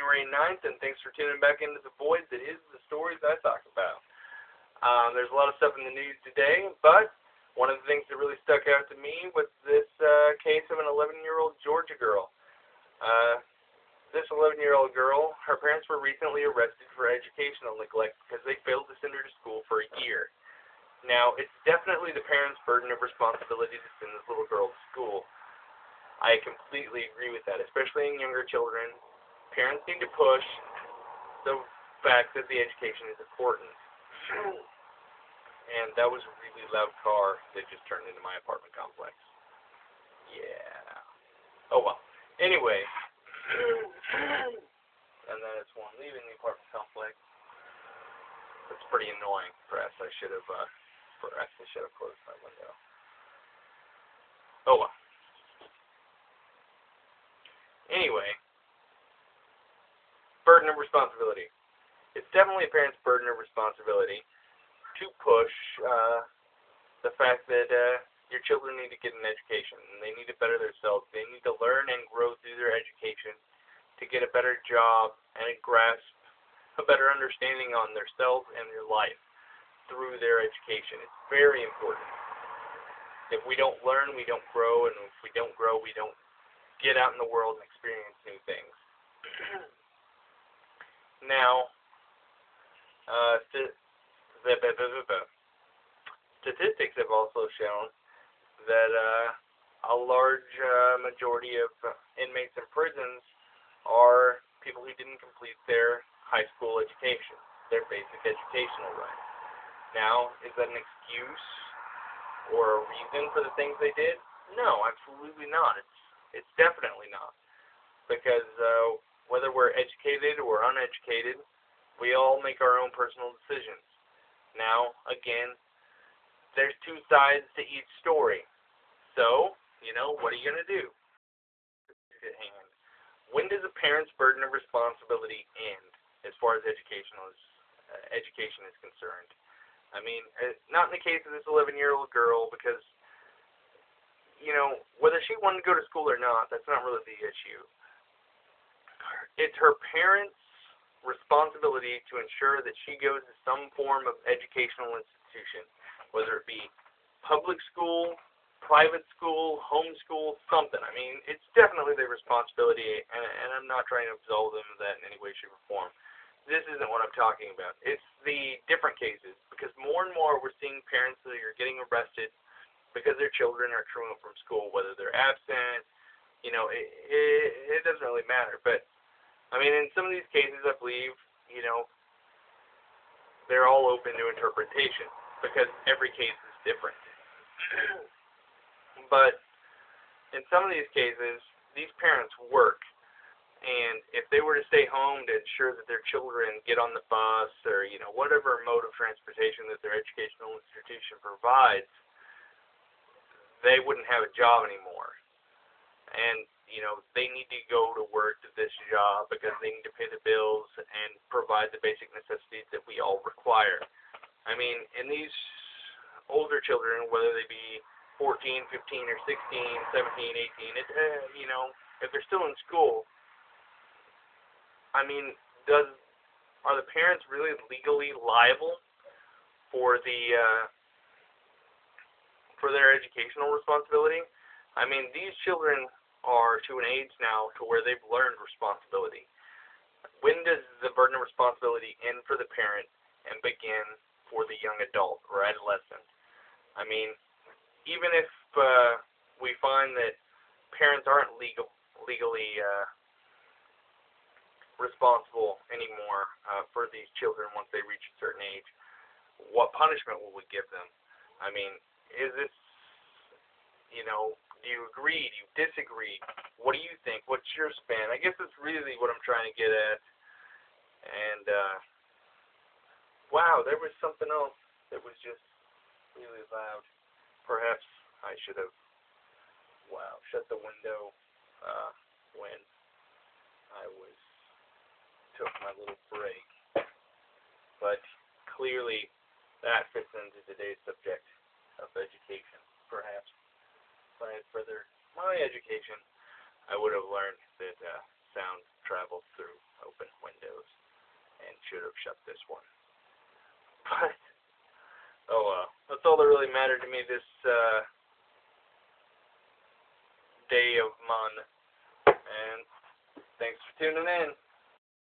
January 9th, and thanks for tuning back into the void that is the stories I talk about. There's a lot of stuff in the news today, but one of the things that really stuck out to me was this case of an 11-year-old Georgia girl. This 11-year-old girl, her parents were recently arrested for educational neglect because they failed to send her to school for a year. Now, it's definitely the parents' burden of responsibility to send this little girl to school. I completely agree with that, especially in younger children. Parents need to push the fact that the education is important. And that was a really loud car that just turned into my apartment complex. Yeah. Oh well. Anyway. And then it's one leaving the apartment complex. It's pretty annoying. Perhaps I should have closed my window. Oh well. Anyway, burden of responsibility. It's definitely a parent's burden of responsibility to push the fact that your children need to get an education, and they need to better themselves. They need to learn and grow through their education to get a better job and grasp a better understanding on themselves and their life through their education. It's very important. If we don't learn, we don't grow, and if we don't grow, we don't get out in the world and experience new things. Now, statistics have also shown that a large majority of inmates in prisons are people who didn't complete their high school education, their basic educational right. Now, is that an excuse or a reason for the things they did? No, absolutely not. It's definitely not. Because whether we're educated or uneducated, we all make our own personal decisions. Now, again, there's two sides to each story. So, what are you going to do? When does a parent's burden of responsibility end as far as education is concerned? I mean, not in the case of this 11-year-old girl, because whether she wanted to go to school or not, that's not really the issue. It's her parents' responsibility to ensure that she goes to some form of educational institution, whether it be public school, private school, homeschool, something. I mean, it's definitely their responsibility, and I'm not trying to absolve them of that in any way, shape, or form. This isn't what I'm talking about. It's the different cases, because more and more we're seeing parents that are getting arrested because their children are true from school, whether they're absent, it doesn't really matter. But, I mean, in some of these cases, I believe, they're all open to interpretation, because every case is different. But, in some of these cases, these parents work, and if they were to stay home to ensure that their children get on the bus, or, whatever mode of transportation that their educational institution provides, they wouldn't have a job anymore. And, they need to go to work to this job because they need to pay the bills and provide the basic necessities that we all require. I mean, and these older children, whether they be 14, 15, or 16, 17, 18, if they're still in school, I mean, are the parents really legally liable for for their educational responsibility? I mean, these children are to an age now to where they've learned responsibility. When does the burden of responsibility end for the parent and begin for the young adult or adolescent? I mean, even if we find that parents aren't legally responsible anymore for these children once they reach a certain age, what punishment will we give them? I mean, is this, do you agree? Do you disagree? What do you think? What's your spin? I guess that's really what I'm trying to get at. And, wow, there was something else that was just really loud. Perhaps I should have, shut the window when I took my little break. But clearly that fits into today's subject of education. Perhaps if I had furthered my education, I would have learned that sound travels through open windows and should have shut this one. But, oh well. That's all that really mattered to me this day of Mun. And thanks for tuning in.